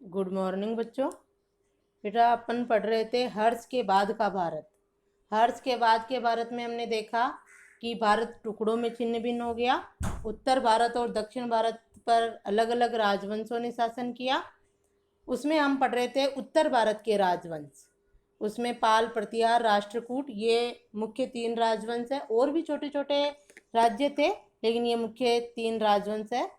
Good morning बच्चों। बेटा अपन पढ़ रहे थे हर्ष के बाद का भारत। हर्ष के बाद के भारत में हमने देखा कि भारत टुकड़ों में छिन्न भिन्न हो गया। उत्तर भारत और दक्षिण भारत पर अलग अलग राजवंशों ने शासन किया। उसमें हम पढ़ रहे थे उत्तर भारत के राजवंश। उसमें पाल, प्रतिहार, राष्ट्रकूट, ये मुख्य 3 राजवंश है। और भी छोटे छोटे राज्य थे, लेकिन ये मुख्य 3 राजवंश है।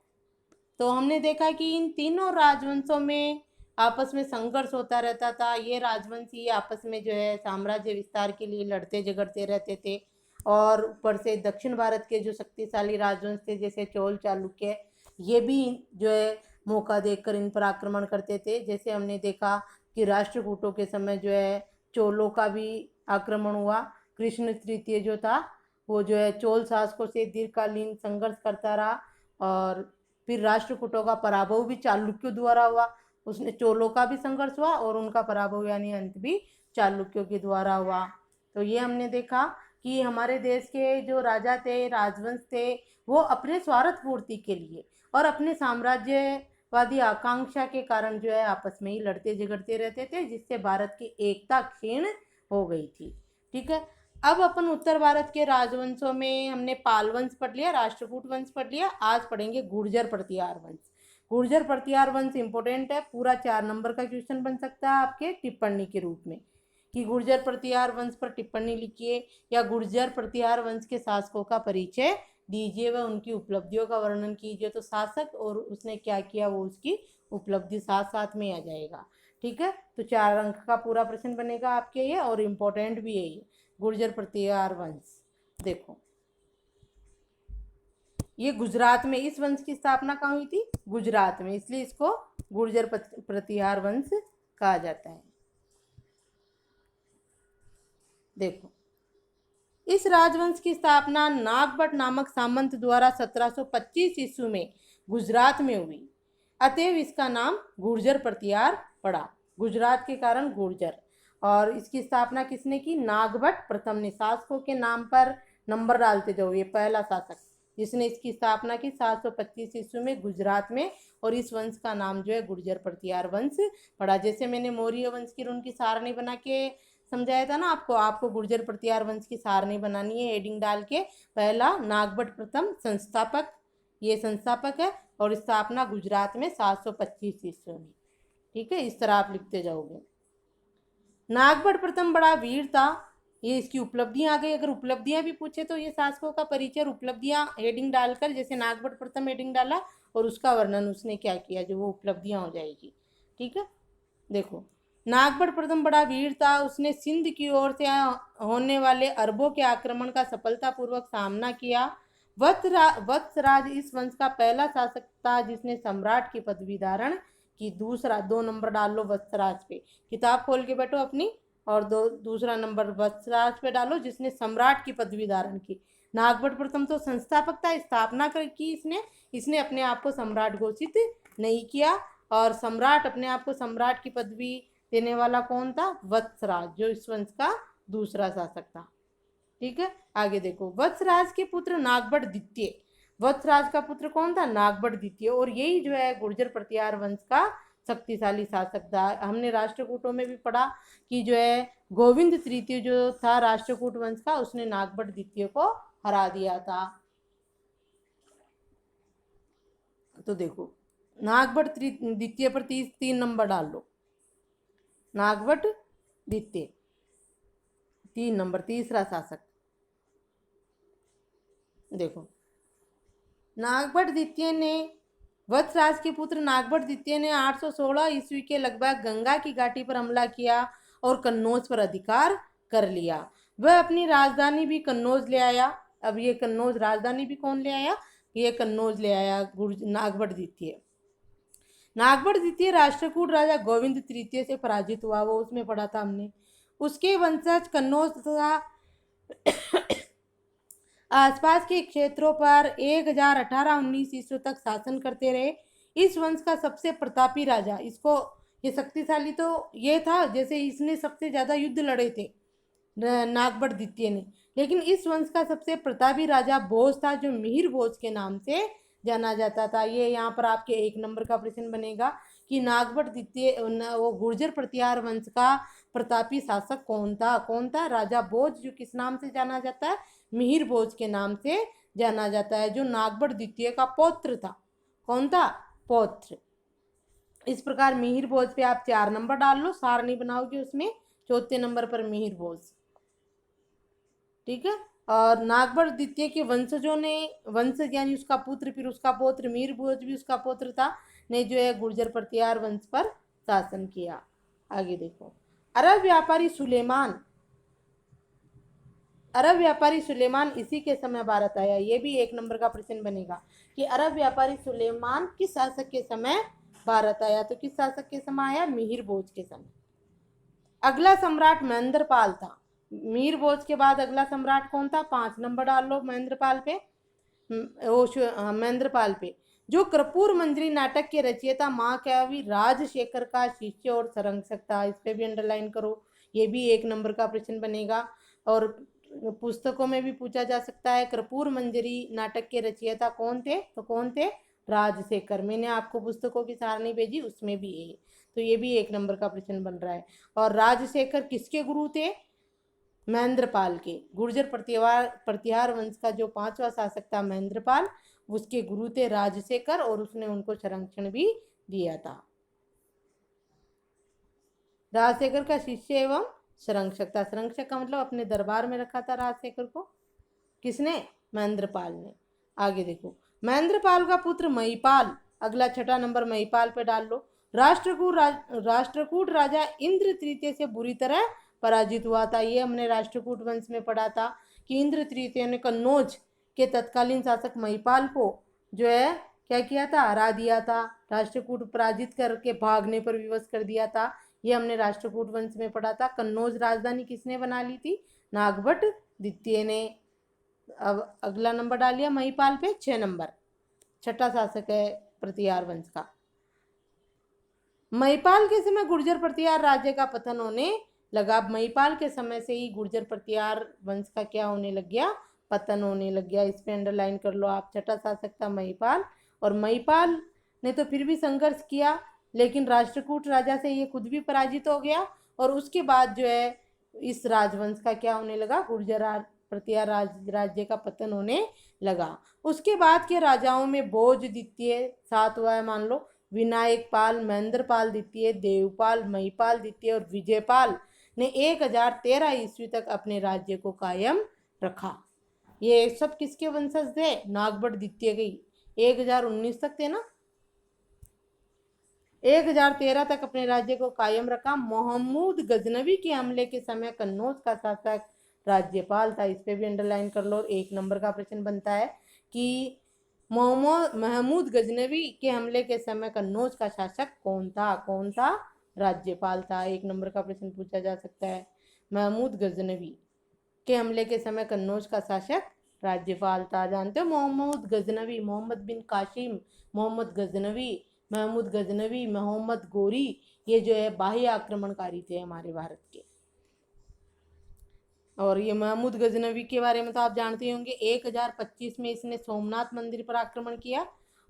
तो हमने देखा कि इन तीनों राजवंशों में आपस में संघर्ष होता रहता था। ये राजवंशी आपस में जो है साम्राज्य विस्तार के लिए लड़ते झगड़ते रहते थे। और ऊपर से दक्षिण भारत के जो शक्तिशाली राजवंश थे, जैसे चोल, चालुक्य, ये भी जो है मौका देखकर इन पर आक्रमण करते थे। जैसे हमने देखा कि राष्ट्रकूटों के समय जो है चोलों का भी आक्रमण हुआ। कृष्ण तृतीय जो था वो जो है चोल शासकों से दीर्घकालीन संघर्ष करता रहा। और फिर राष्ट्रकूटों का पराभव भी चालुक्यों द्वारा हुआ। उसने चोलों का भी संघर्ष हुआ और उनका पराभव यानी अंत भी चालुक्यों के द्वारा हुआ। तो ये हमने देखा कि हमारे देश के जो राजा थे, राजवंश थे, वो अपने स्वार्थ पूर्ति के लिए और अपने साम्राज्यवादी आकांक्षा के कारण जो है आपस में ही लड़ते झगड़ते रहते थे, जिससे भारत की एकता क्षीण हो गई थी। ठीक है। अब अपन उत्तर भारत के राजवंशों में हमने पाल वंश पढ़ लिया, राष्ट्रकूट वंश पढ़ लिया। आज पढ़ेंगे गुर्जर प्रतिहार वंश। गुर्जर प्रतिहार वंश इंपॉर्टेंट है, पूरा 4 नंबर का क्वेश्चन बन सकता है आपके टिप्पणी के रूप में कि गुर्जर प्रतिहार वंश पर टिप्पणी लिखिए या गुर्जर प्रतिहार वंश के शासकों का परिचय दीजिए व उनकी उपलब्धियों का वर्णन कीजिए। तो शासक और उसने क्या किया वो उसकी उपलब्धि साथ साथ में आ जाएगा। ठीक है। तो 4 अंक का पूरा प्रश्न बनेगा आपके ये, और इम्पोर्टेंट भी है ये गुर्जर प्रतिहार वंश। देखो, ये गुजरात में इस वंश की स्थापना कहाँ हुई थी? गुजरात में, इसलिए इसको गुर्जर प्रतिहार वंश कहा जाता है। देखो, इस राजवंश की स्थापना नागभट्ट नामक सामंत द्वारा 1725 ईस्वी में गुजरात में हुई। अतएव इसका नाम गुर्जर प्रतिहार पड़ा, गुजरात के कारण गुर्जर। और इसकी स्थापना किसने की? नागभट्ट प्रथम ने। शासकों के नाम पर नंबर डालते जाओ। ये पहला शासक जिसने इसकी स्थापना की 725 ईस्वी में गुजरात में, और इस वंश का नाम जो है गुर्जर प्रतिहार वंश पड़ा। जैसे मैंने मौर्य वंश की उनकी सारणी बना के समझाया था ना आपको गुर्जर प्रतिहार वंश की सारणी बनानी है हेडिंग डाल के। पहला नागभट्ट प्रथम संस्थापक, ये संस्थापक है, और स्थापना गुजरात में 725 ईस्वी में। ठीक है, इस तरह आप लिखते जाओगे। नागभट्ट प्रथम बड़ा वीर था। ये इसकी उपलब्धियां आ गई। अगर उपलब्धियां भी पूछे तो ये शासकों का परिचय उपलब्धियां हेडिंग डालकर, जैसे नागभट्ट प्रथम हेडिंग डाला और उसका वर्णन उसने क्या किया, जो वो उपलब्धियां हो जाएगी। ठीक है। देखो, नागभट्ट प्रथम बड़ा वीर था। उसने सिंध की ओर से होने वाले अरबों के आक्रमण का सफलतापूर्वक सामना किया। वत्सराज इस वंश का पहला शासक था जिसने सम्राट की पदवी धारण की। दूसरा 2 नंबर डाल लो वत्सराज पे, किताब खोल के बैठो अपनी, और दूसरा नंबर वत्सराज पे डालो जिसने सम्राट की पदवी धारण की। नागभट्ट प्रथम तो संस्थापक था, स्थापना की इसने अपने आप को सम्राट घोषित नहीं किया। और सम्राट, अपने आप को सम्राट की पदवी देने वाला कौन था? वत्सराज, जो इस वंश का दूसरा शासक था। ठीक है। आगे देखो, वत्सराज के पुत्र नागभट्ट द्वितीय। वत्सराज का पुत्र कौन था? नागभट्ट द्वितीय। और यही जो है गुर्जर प्रतिहार वंश का शक्तिशाली शासक था। हमने राष्ट्रकूटों में भी पढ़ा कि जो है गोविंद तृतीय जो था राष्ट्रकूट वंश का, उसने नागभट्ट द्वितीय को हरा दिया था। तो देखो, नागभट्ट द्वितीय पर 3 नंबर डाल लो। नागभट्ट द्वितीय 3 नंबर, तीसरा शासक। देखो, नागभट्ट द्वितीय ने, वत्सराज के पुत्र नागभट्ट द्वितीय ने 816 ईस्वी के लगभग गंगा की घाटी पर हमला किया और कन्नौज पर अधिकार कर लिया। वह अपनी राजधानी भी कन्नौज ले आया। अब ये कन्नौज राजधानी भी कौन ले आया? ये कन्नौज ले आया नागभट्ट द्वितीय। नागभट्ट द्वितीय राष्ट्रकूट राजा गोविंद तृतीय से पराजित हुआ, वो उसमें पढ़ा था हमने। उसके वंशज कन्नौज तथा आसपास के क्षेत्रों पर 1018-19 ईस्वी तक शासन करते रहे। इस वंश का सबसे प्रतापी राजा, इसको ये शक्तिशाली तो ये था, जैसे इसने सबसे ज्यादा युद्ध लड़े थे नागभट्ट द्वितीय ने, लेकिन इस वंश का सबसे प्रतापी राजा भोज था, जो मिहिर भोज के नाम से जाना जाता था। ये यहाँ पर आपके 1 नंबर का प्रश्न बनेगा कि नागभट्ट द्वितीय वो गुर्जर प्रतिहार वंश का प्रतापी शासक कौन था। कौन था? राजा भोज, जो किस नाम से जाना जाता है? मिहिर भोज के नाम से जाना जाता है, जो नागभट्ट द्वितीय का पौत्र था। कौन था? पौत्र। इस प्रकार मिहिर भोज पे आप 4 नंबर डाल लो, सारणी बनाओगे उसमें चौथे नंबर पर मिहिर भोज। ठीक है। और नागभट्ट द्वितीय के वंशजों ने, वंशज यानी उसका पुत्र फिर उसका पौत्र मिहिर भोज भी उसका पौत्र था, ने जो है गुर्जर प्रतिहार वंश पर शासन किया। आगे देखो, अरब व्यापारी सुलेमान, अरब व्यापारी सुलेमान इसी के समय भारत आया। ये भी 1 नंबर का प्रश्न बनेगा कि अरब व्यापारी सुलेमान किस शासक के समय भारत आया। तो किस शासक के समय आया? मिहिर भोज के समय। अगला सम्राट महेंद्रपाल था। मिहिर भोज के बाद अगला सम्राट कौन था? 5 नंबर डाल लो महेंद्रपाल पे, महेंद्रपाल पे, जो कर्पूर मंजरी नाटक के रचयिता महाकवि राजशेखर का शिष्य और संरक्षक था। इस पे भी अंडरलाइन करो, ये भी 1 नंबर का प्रश्न बनेगा और पुस्तकों में भी पूछा जा सकता है। कर्पूर मंजरी नाटक के रचयिता कौन थे? तो कौन थे? राजशेखर। मैंने आपको पुस्तकों की सारणी भेजी, उसमें भी है, तो ये भी 1 नंबर का प्रश्न बन रहा है। और राजशेखर किसके गुरु थे? महेंद्रपाल के। गुर्जर प्रतिहार वंश का जो 5वां शासक था महेंद्रपाल, उसके गुरु थे राजशेखर और उसने उनको संरक्षण भी दिया था। राजशेखर का शिष्य एवं संरक्षक था। संरक्षक का मतलब अपने दरबार में रखा था राजशेखर को। किसने? महेंद्रपाल ने। आगे देखो, महेंद्रपाल का पुत्र महिपाल, अगला 6 नंबर महिपाल पे डाल लो। राष्ट्रकूट राजा इंद्र तृतीय से बुरी तरह पराजित हुआ था। ये हमने राष्ट्रकूट वंश में पढ़ा था कि इंद्र तृतीय ने कन्नौज के तत्कालीन शासक महिपाल को जो है क्या किया था? हरा दिया था। राष्ट्रकूट पराजित करके भागने पर विवश कर दिया था। ये हमने राष्ट्रकूट वंश में पढ़ा था। कन्नौज राजधानी किसने बना ली थी? नागभट्ट द्वितीय ने। अब अगला नंबर डालिए महिपाल पे, 6 नंबर, 6ठा शासक है प्रतिहार वंश का। महिपाल के समय गुर्जर प्रतिहार राज्य का पतन होने लगा। महिपाल के समय से ही गुर्जर प्रतिहार वंश का क्या होने लग गया? पतन होने लग गया। इस पे अंडरलाइन कर लो आप, 6ठा शासक था महिपाल। और महिपाल ने तो फिर भी संघर्ष किया, लेकिन राष्ट्रकूट राजा से ये खुद भी पराजित हो गया और उसके बाद जो है इस राजवंश का क्या होने लगा? गुर्जर प्रतिहार राज्य का पतन होने लगा। उसके बाद के राजाओं में भोज द्वितीय 7वां है मान लो, विनायक पाल, महेंद्रपाल द्वितीय, देवपाल, महिपाल द्वितीय और विजयपाल ने 1013 ईस्वी तक अपने राज्य को कायम रखा। ये सब किसके वंशज थे? नागभट्ट द्वितीय के। 1019 तक थे ना, 1013 तक अपने राज्य को कायम रखा। मोहम्मद गजनवी के हमले के समय कन्नौज का शासक राज्यपाल था। इस पे भी अंडरलाइन कर लो, 1 नंबर का प्रश्न बनता है कि महमूद गजनवी के हमले के समय कन्नौज का शासक कौन था? कौन था? राज्यपाल था। 1 नंबर का प्रश्न पूछा जा सकता है। महमूद गजनवी के हमले के समय कन्नौज का शासक राज्यपाल था। जानते हो मोहम्मद गजनवी, मोहम्मद बिन कासिम, मोहम्मद गजनवी, महमूद गजनवी, मोहम्मद गोरी, ये जो है बाह्य आक्रमणकारी थे हमारे भारत के। और ये महमूद गजनवी के बारे में तो आप जानते होंगे, 1025 में इसने सोमनाथ मंदिर पर आक्रमण किया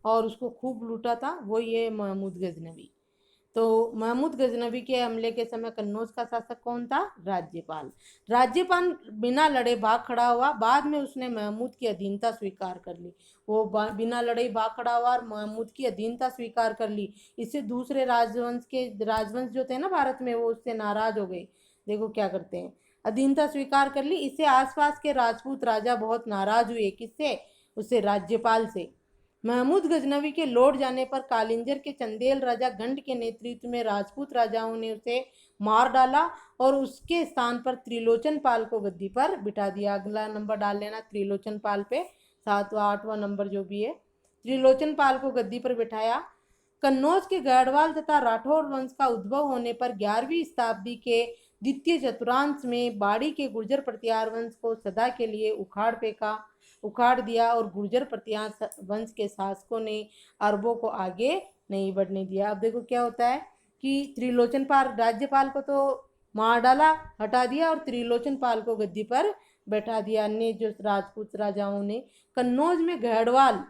और उसको खूब लूटा था, वो ये महमूद गजनवी। तो महमूद गजनवी के हमले के समय कन्नौज का शासक कौन था? राज्यपाल। राज्यपाल बिना लड़े भाग खड़ा हुआ, बाद में उसने महमूद की अधीनता स्वीकार कर ली। वो बिना लड़े भाग खड़ा हुआ और महमूद की अधीनता स्वीकार कर ली। इससे दूसरे राजवंश जो थे ना भारत में, वो उससे नाराज हो गए। देखो क्या करते हैं, अधीनता स्वीकार कर ली। इससे आसपास के राजपूत राजा बहुत नाराज हुए। किससे? उससे, राज्यपाल से। महमूद गजनवी के लौट जाने पर कालिंजर के चंदेल राजा गंड के नेतृत्व में राजपूत राजाओं ने उसे मार डाला और उसके स्थान पर त्रिलोचन पाल को गद्दी पर बिठा दिया। अगला नंबर डाल लेना त्रिलोचन पाल पे, 7वां 8वां नंबर जो भी है, त्रिलोचन पाल को गद्दी पर बिठाया। कन्नौज के गढ़वाल तथा राठौर वंश का उद्भव होने पर 11वीं शताब्दी के द्वितीय चतुर्थांश में बाड़ी के गुर्जर प्रतिहार वंश को सदा के लिए उखाड़ दिया और गुर्जर प्रतिहार वंश के शासकों ने अरबों को आगे नहीं बढ़ने दिया। अब देखो क्या होता है कि त्रिलोचन पाल राज्यपाल को तो मार डाला, हटा दिया, और त्रिलोचन पाल को गद्दी पर बैठा दिया। अन्य जो राजपूत राजाओं ने कन्नौज में गढ़वाल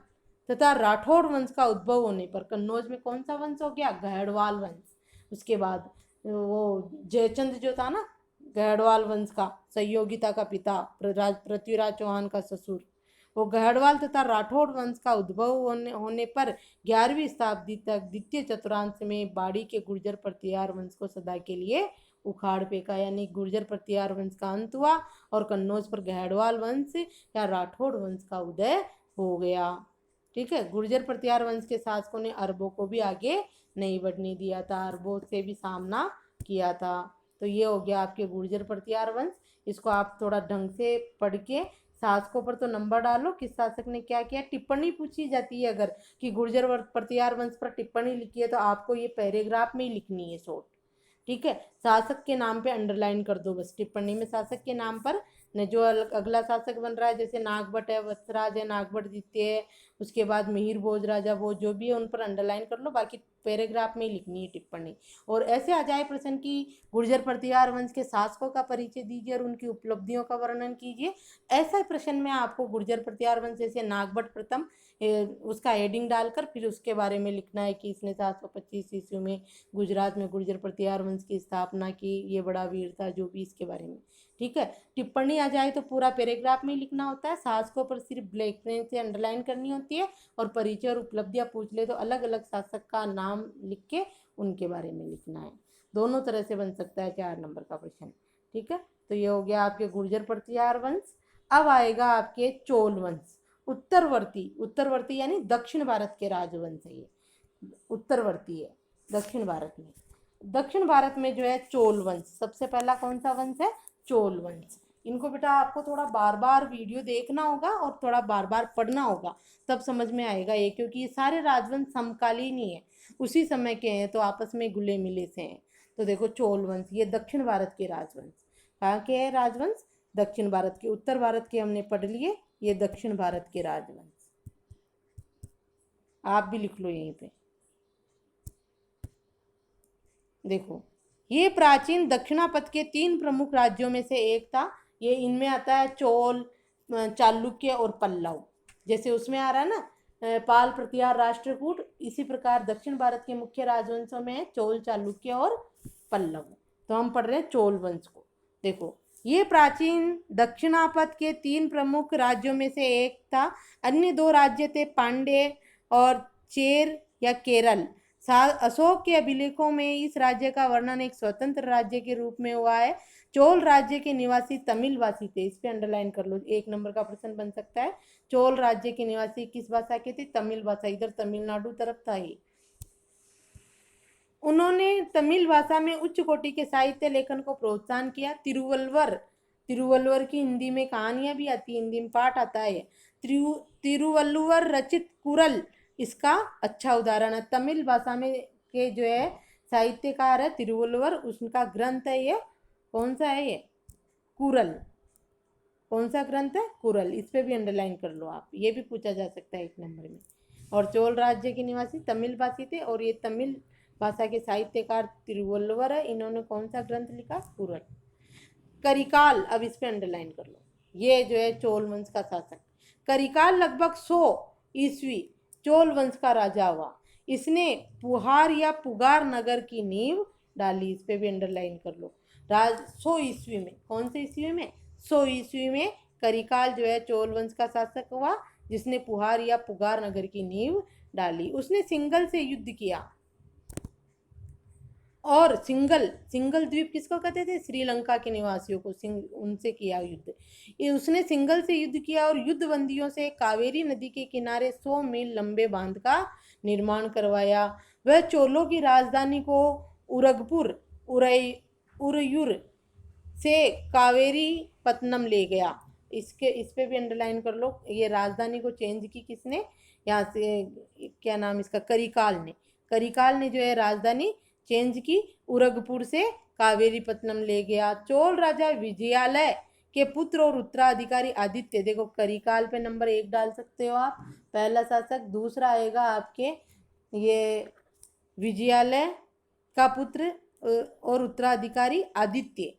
तथा राठौड़ वंश का उद्भव होने पर कन्नौज में कौन सा वंश हो गया? गहड़वाल वंश। उसके बाद वो जयचंद जो था ना, गहड़वाल वंश का, सहयोगिता का पिता, पृथ्वीराज चौहान का ससुर, वो गहड़वाल तथा राठौड़ वंश का उद्भव होने पर 11वीं शताब्दी तक द्वितीय चतुर्थांश में बाड़ी के गुर्जर प्रतिहार वंश को सदा के लिए उखाड़ फेंका, यानी गुर्जर प्रतिहार वंश का अंत हुआ और कन्नौज पर गहड़वाल वंश या राठौड़ वंश का उदय हो गया। ठीक है, गुर्जर प्रतिहार वंश के शासकों ने अरबों को भी आगे नहीं बढ़ने दिया था, अरबों से भी सामना किया था। तो ये हो गया आपके गुर्जर प्रतिहार वंश। इसको आप थोड़ा ढंग से पढ़ के शासकों पर तो नंबर डालो, किस शासक ने क्या किया। टिप्पणी पूछी जाती है अगर कि गुर्जर प्रतिहार वंश पर टिप्पणी लिखी है तो आपको ये पैराग्राफ में ही लिखनी है शॉर्ट। ठीक है, शासक के नाम पे अंडरलाइन कर दो बस, टिप्पणी में शासक के नाम पर न, जो अगला शासक बन रहा है, जैसे नागभट्ट है, वत्सराज है, नागभट्ट द्वितीय है, उसके बाद मिहिर भोज राजा, वो जो भी है उन पर अंडरलाइन कर लो, बाकी पैराग्राफ में ही लिखनी है टिप्पणी। और ऐसे आ जाए प्रश्न की गुर्जर प्रतिहार वंश के शासकों का परिचय दीजिए और उनकी उपलब्धियों का वर्णन कीजिए। ऐसा प्रश्न में आपको गुर्जर प्रतिहार वंश जैसे नागभट्ट प्रथम उसका हेडिंग डालकर फिर उसके बारे में लिखना है कि इसने 725 ईस्वी में गुजरात में गुर्जर प्रतिहार वंश की स्थापना की, ये बड़ा वीर था, जो भी इसके बारे में। ठीक है, टिप्पणी आ जाए तो पूरा पैराग्राफ में लिखना होता है, शासकों पर सिर्फ ब्लैक पेन से अंडरलाइन करनी होती है, और परिचय और उपलब्धियां पूछ ले तो अलग अलग शासक का नाम लिख के उनके बारे में लिखना है। दोनों तरह से बन सकता है 4 नंबर का प्रश्न। ठीक है, तो ये हो गया आपके गुर्जर प्रतिहार वंश। अब आएगा आपके चोल वंश। उत्तरवर्ती यानी दक्षिण भारत के राजवंश है, ये उत्तरवर्ती है दक्षिण भारत में। दक्षिण भारत में जो है चोल वंश, सबसे पहला कौन सा वंश है? चोल वंश। इनको बेटा आपको थोड़ा बार बार वीडियो देखना होगा और थोड़ा बार बार पढ़ना होगा, तब समझ में आएगा ये, क्योंकि ये सारे राजवंश समकालीन ही है, उसी समय के हैं, तो आपस में घुले मिले से हैं। तो देखो चोल वंश, ये दक्षिण भारत के राजवंश। कहाँ के है राजवंश? दक्षिण भारत के। उत्तर भारत के हमने पढ़ लिए, ये दक्षिण भारत के राजवंश। आप भी लिख लो यहीं पे। देखो, ये प्राचीन दक्षिणापथ के 3 प्रमुख राज्यों में से एक था। ये इनमें आता है चोल, चालुक्य और पल्लव। जैसे उसमें आ रहा है ना पाल, प्रतिहार, राष्ट्रकूट, इसी प्रकार दक्षिण भारत के मुख्य राजवंशों में है चोल, चालुक्य और पल्लव। तो हम पढ़ रहे हैं चोल वंश को। देखो, ये प्राचीन दक्षिणापथ के 3 प्रमुख राज्यों में से एक था। अन्य 2 राज्य थे पांड्य और चेर या केरल। अशोक के अभिलेखों में इस राज्य का वर्णन एक स्वतंत्र राज्य के रूप में हुआ है। चोल राज्य के निवासी तमिलवासी थे, इस पे अंडरलाइन कर लो, 1 नंबर का प्रश्न बन सकता है। चोल राज्य के निवासी किस भाषा के थे? तमिल भाषा, इधर तमिलनाडु तरफ था ये। उन्होंने तमिल भाषा में उच्च कोटि के साहित्य लेखन को प्रोत्साहन किया। तिरुवल्लुवर की हिंदी में कहानियां भी आती है, हिंदी में पाठ आता है। तिरुवल्लुवर रचित कुरल इसका अच्छा उदाहरण है। तमिल भाषा में के जो है साहित्यकार है तिरुवल्लुवर, उसका ग्रंथ है ये, कौन सा है ये? कुरल। कौन सा ग्रंथ है? कुरल। इस पे भी अंडरलाइन कर लो आप, ये भी पूछा जा सकता है 1 नंबर में। और चोल राज्य के निवासी तमिल भाषी थे और ये तमिल भाषा के साहित्यकार तिरुवल्लुवर है। इन्होंने कौन सा ग्रंथ लिखा? कुरल। करिकाल, अब इस पे अंडरलाइन कर लो, ये जो है चोल वंश का शासक। करिकाल लगभग 100 ईस्वी चोल वंश का राजा हुआ। इसने पुहार या पुगार नगर की नींव डाली, इस पे भी अंडरलाइन कर लो। 100 ईस्वी में, कौन से ईस्वी में? 100 ईस्वी में करिकाल जो है चोल वंश का शासक हुआ, जिसने पुहार या पुगार नगर की नींव डाली। उसने सिंघल से युद्ध किया, और सिंघल द्वीप किसको कहते थे? श्रीलंका के निवासियों को, उनसे किया युद्ध। ये उसने सिंघल से युद्ध किया और युद्ध बंदियों से कावेरी नदी के किनारे 100 मील लंबे बांध का निर्माण करवाया। वह चोलों की राजधानी को उरयूर से कावेरी पत्तनम ले गया। इस पे भी अंडरलाइन कर लो, ये राजधानी को चेंज की किसने? यहाँ से क्या नाम इसका? करिकाल ने जो है राजधानी चेंज की, उरगपुर से कावेरी पत्तनम ले गया। चोल राजा विजयालय के पुत्र और उत्तराधिकारी आदित्य, देखो करिकाल पे नंबर 1 डाल सकते हो आप, पहला शासक। दूसरा आएगा आपके ये विजयालय का पुत्र और उत्तराधिकारी आदित्य।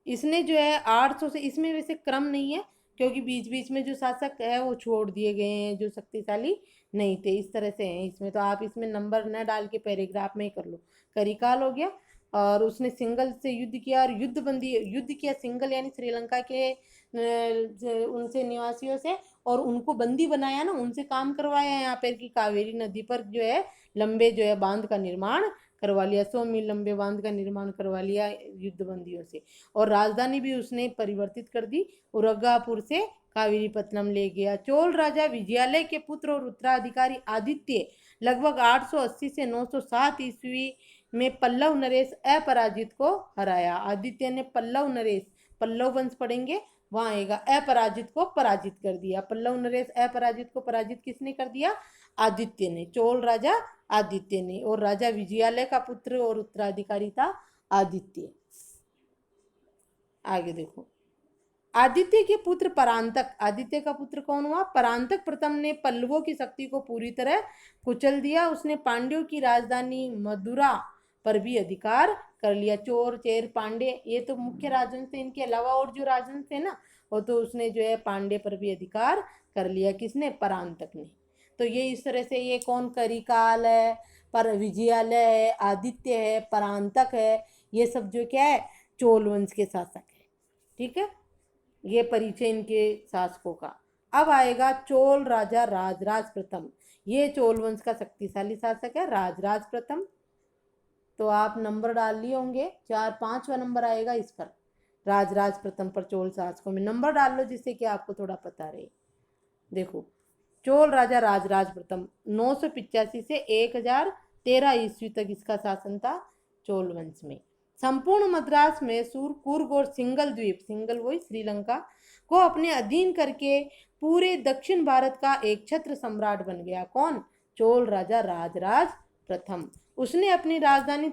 इसने जो है 800 से, इसमें वैसे क्रम नहीं है क्योंकि बीच बीच में जो शासक है वो छोड़ दिए गए हैं जो शक्तिशाली नहीं थे, इस तरह से हैं इसमें। तो आप इसमें नंबर न डाल के पैराग्राफ में ही कर लो। करिकाल हो गया, और उसने सिंगल से युद्ध किया और युद्ध किया सिंगल यानी श्रीलंका के उनसे निवासियों से, और उनको बंदी बनाया ना, उनसे काम करवाया यहाँ पर कि कावेरी नदी पर जो है लंबे जो है बांध का निर्माण करवा लिया, 100 मील लंबे बांध का निर्माण करवा लिया युद्ध बंदियों से। और राजधानी भी उसने परिवर्तित कर दी, उरगापुर से कावेरीपत्तनम ले गया। चोल राजा विजयालय के पुत्र और उत्तराधिकारी आदित्य लगभग 880 से 907 ईस्वी में पल्लव नरेश अपराजित को हराया। आदित्य ने पल्लव नरेश, पल्लव वंश पढ़ेंगे वहां आएगा, अपराजित को पराजित कर दिया। पल्लव नरेश अपराजित को पराजित किसने कर दिया? आदित्य ने, चोल राजा आदित्य ने। और राजा विजयालय का पुत्र और उत्तराधिकारी था आदित्य। आगे देखो, आदित्य के पुत्र परांतक, आदित्य का पुत्र कौन हुआ? परांतक प्रथम ने पल्लवों की शक्ति को पूरी तरह कुचल दिया। उसने पांड्यों की राजधानी मदुरा पर भी अधिकार कर लिया। चोर चेर पांडे ये तो मुख्य राजवंश थे, इनके अलावा और जो राजवंश थे ना वो तो उसने जो है पांडे पर भी अधिकार कर लिया। किसने? परांतक ने। तो ये इस तरह से, ये कौन? करिकाल है, पर विजयालय है, आदित्य है, परांतक है, ये सब जो क्या है? चोल वंश के शासक है। ठीक है, ये परिचय इनके शासकों का। अब आएगा चोल राजा राजराज प्रथम। ये चोल वंश का शक्तिशाली शासक है राजराज प्रथम। तो आप नंबर डाल लिए होंगे, 4-5वां नंबर आएगा इस पर, राजराज प्रथम पर चोल शासकों में नंबर डाल लो जिससे कि आपको थोड़ा पता रहे। देखो, चोल राजा राजराज प्रथम 985 से 1013 ईस्वी तक इसका शासन था चोल वंश में। संपूर्ण मद्रास, मैसूर, कुर्ग और सिंगल द्वीप, सिंगल वही श्रीलंका, को अपने अधीन करके पूरे दक्षिण भारत का एक छत्र सम्राट बन गया। कौन? चोल राजा राजराज प्रथम। उसने अपनी राजधानी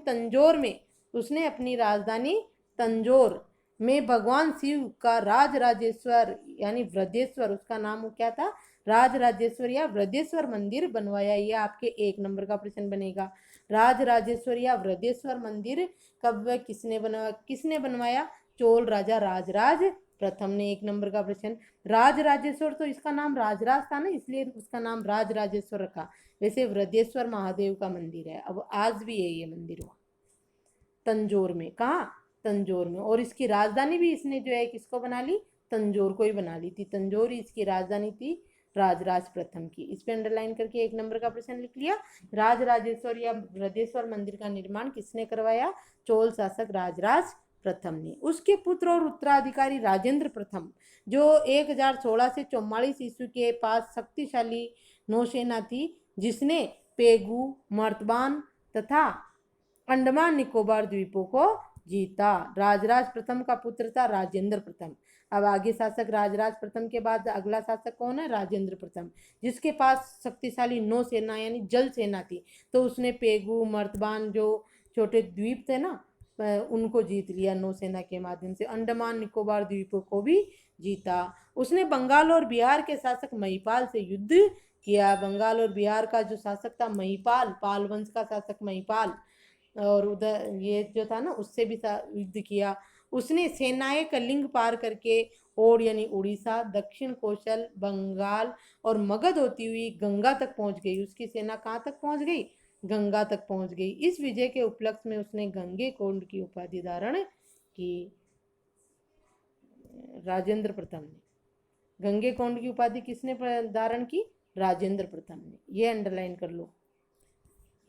तंजौर में भगवान शिव का राजराजेश्वर यानी वृद्धेश्वर, उसका नाम क्या था? राजराजेश्वर या वृद्धेश्वर मंदिर बनवाया। ये आपके 1 नंबर का प्रश्न बनेगा। राजराजेश्वर या वृद्धेश्वर मंदिर कब किसने बनवाया? चोल राजा राजराज प्रथम ने। 1 नंबर का प्रश्न। राजराजेश्वर, तो इसका नाम राजराज था ना, इसलिए उसका नाम राजराजेश्वर रखा। वैसे वृद्धेश्वर महादेव का मंदिर है, अब आज भी है ये मंदिर वहाँ तंजौर में। कहाँ? तंजौर में। और इसकी राजधानी भी इसने जो है किसको बना ली? तंजौर को ही बना ली थी। तंजौर ही इसकी राजधानी थी राजराज प्रथम की। इस पे अंडरलाइन करके 1 नंबर का प्रश्न लिख लिया। राजराजेश्वर या वृद्धेश्वर मंदिर का निर्माण किसने करवाया? चोल शासक राजराज प्रथम ने। उसके पुत्र और उत्तराधिकारी राजेंद्र प्रथम, जो 1016 से 44 ईस्वी के पास शक्तिशाली नौसेना थी, जिसने पेगु, मर्तबान तथा अंडमान निकोबार द्वीपों को जीता। राजराज प्रथम का पुत्र था राजेंद्र प्रथम। अब आगे शासक राजराज प्रथम के बाद अगला शासक कौन है? राजेंद्र प्रथम, जिसके पास शक्तिशाली नौसेना यानी जल सेना थी। तो उसने पेगु, मर्तबान जो छोटे द्वीप थे ना उनको जीत लिया नौसेना के माध्यम से। अंडमान निकोबार द्वीपों को भी जीता। उसने बंगाल और बिहार के शासक महिपाल से युद्ध किया। बंगाल और बिहार का जो शासक था महिपाल, पाल वंश का शासक महिपाल, और उधर ये जो था ना उससे भी युद्ध किया। उसने सेनाएं कलिंग पार करके ओड़ यानी उड़ीसा, दक्षिण कौशल, बंगाल और मगध होती हुई गंगा तक पहुंच गई। उसकी सेना कहाँ तक पहुंच गई? गंगा तक पहुंच गई। इस विजय के उपलक्ष्य में उसने गंगे कोंड की उपाधि धारण की। राजेंद्र प्रथम ने गंगे कोंड की उपाधि किसने धारण की? राजेंद्र प्रथम ने। ये अंडरलाइन कर लो,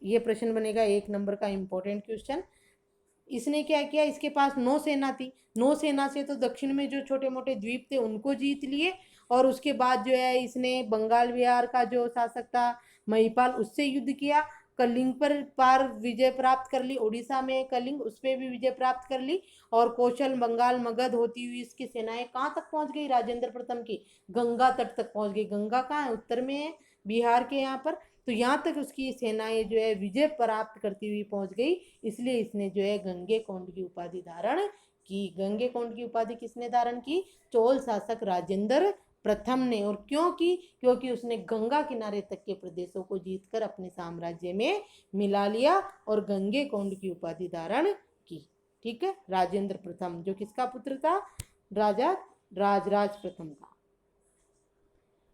ये प्रश्न बनेगा 1 नंबर का इंपॉर्टेंट क्वेश्चन। इसने क्या किया? इसके पास नौसेना थी, नौसेना से तो दक्षिण में जो छोटे मोटे द्वीप थे उनको जीत लिए, और उसके बाद जो है इसने बंगाल बिहार का जो शासक था महिपाल उससे युद्ध किया। कलिंग पर पार विजय प्राप्त कर ली, उड़ीसा में कलिंग उस पर भी विजय प्राप्त कर ली, और कौशल, बंगाल, मगध होती हुई इसकी सेनाएं कहाँ तक पहुंच गई? राजेंद्र प्रथम की गंगा तट तक पहुंच गई। गंगा कहाँ है? उत्तर में है, बिहार के यहाँ पर। तो यहाँ तक उसकी सेनाएं जो है विजय प्राप्त करती हुई पहुंच गई, इसलिए इसने जो है गंगे कोंड की उपाधि धारण की। गंगे कोंड की उपाधि किसने धारण की? चोल शासक राजेंद्र प्रथम ने। और क्योंकि उसने गंगा किनारे तक के प्रदेशों को जीतकर अपने साम्राज्य में मिला लिया और गंगे कोंड की उपाधि धारण की। ठीक है, राजेंद्र प्रथम जो किसका पुत्र था? राजा राजराज प्रथम का।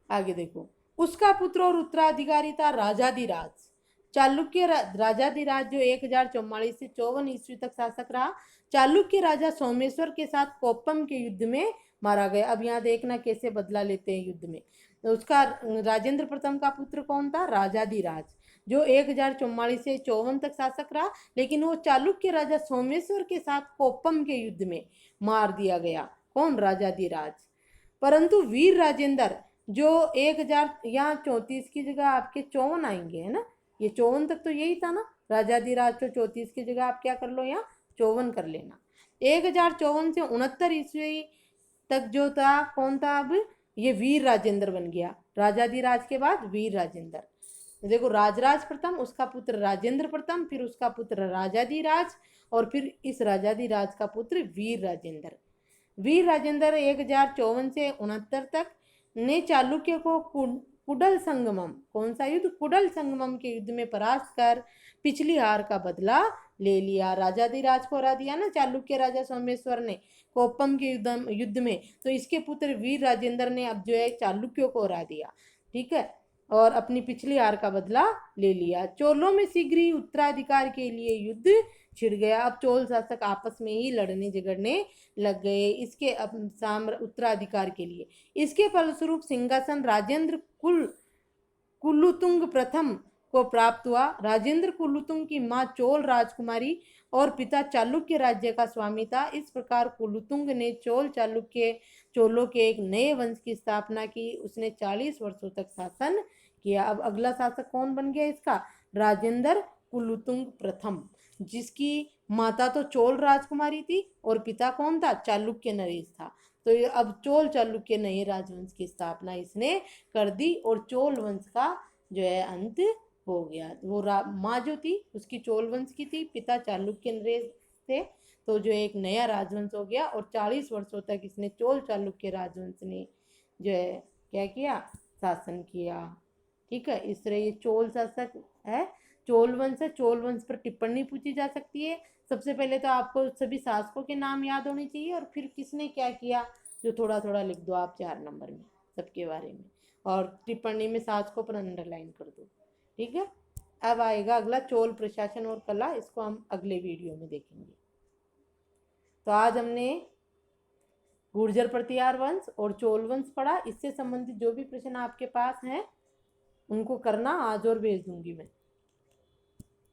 आगे देखो, उसका पुत्र और उत्तराधिकारी था राजाधिराज। चालुक्य राजाधिराज जो 1044 से 54 ईस्वी तक शासक रहा। चालुक्य राजा सोमेश्वर के साथ कोप्पम के युद्ध में मारा गया। अब यहाँ देखना कैसे बदला लेते हैं युद्ध में। तो उसका राजेंद्र प्रथम का पुत्र कौन था? राजाधिराज, जो 1044 से 54 तक शासक रहा, लेकिन वो चालुक्य राजा सोमेश्वर के साथ कोप्पम के युद्ध में मार दिया गया। कौन? राजाधिराज। परंतु वीर राजेंद्र जो 1000, यहाँ 34 की जगह आपके 54 आएंगे, है ना, ये 54 तक तो यही था ना, राजाधिराज तो 34 की जगह आप क्या कर लो, यहाँ 54 कर लेना। 1054 से 69 ईस्वी तक जो था कौन था? अब ये वीर राजेंद्र बन गया। राजाधिराज के बाद वीर राजेंद्र। देखो, राजराज प्रथम, उसका पुत्र राजेंद्र प्रथम, फिर उसका पुत्र राजाधिराज, और फिर इस राजाधिराज का पुत्र वीर राजेंद्र। वीर राजेंद्र 1054 से 69 तक ने चालुक्य को कुडल संगमम, कौन सा युद्ध? कुडल संगमम के युद्ध में परास्त कर पिछली हार का बदला ले लिया। राजाधिराज को हरा दिया ना चालुक्य राजा सोमेश्वर ने कोप्पम के युद्ध में, तो इसके पुत्र वीर राजेंद्र ने अब जो है चालुक्यों को हरा दिया, ठीक है, और अपनी पिछली हार का बदला ले लिया। चोलों में शीघ्र ही उत्तराधिकार के लिए युद्ध छिड़ गया। अब चोल शासक आपस में ही लड़ने झगड़ने लग गए इसके उत्तराधिकार के लिए। इसके फलस्वरूप सिंहासन राजेंद्र कुलुतुंग प्रथम को प्राप्त हुआ। राजेंद्र कुलुतुंग की मां चोल राजकुमारी और पिता चालुक्य राज्य का स्वामी था। इस प्रकार कुलुतुंग ने चोलों के एक नए वंश की स्थापना की। उसने 40 वर्षों तक शासन किया। अब अगला शासक कौन बन गया इसका? राजेंद्र कुलुतुंग प्रथम, जिसकी माता तो चोल राजकुमारी थी और पिता कौन था? चालुक्य नरेश था। तो ये अब चोल चालुक्य नए राजवंश की स्थापना इसने कर दी और चोल वंश का जो है अंत हो गया। वो माँ जो थी उसकी चोल वंश की थी, पिता चालुक्य नरेश थे, तो जो एक नया राजवंश हो गया। और 40 वर्षों तक इसने चोल चालुक्य राजवंश ने जो है क्या किया? शासन किया, ठीक है। इस तरह ये चोल शासक है। चोल वंश है, चोल वंश पर टिप्पणी पूछी जा सकती है। सबसे पहले तो आपको सभी शासकों के नाम याद होने चाहिए और फिर किसने क्या किया जो थोड़ा थोड़ा लिख दो आप 4 नंबर में सबके बारे में, और टिप्पणी में शासकों पर अंडरलाइन कर दो, ठीक है। अब आएगा अगला चोल प्रशासन और कला, इसको हम अगले वीडियो में देखेंगे। तो आज हमने गुर्जर प्रतिहार वंश और चोल वंश पढ़ा। इससे संबंधित जो भी प्रश्न आपके पास हैं उनको करना, आज और भेज दूंगी मैं।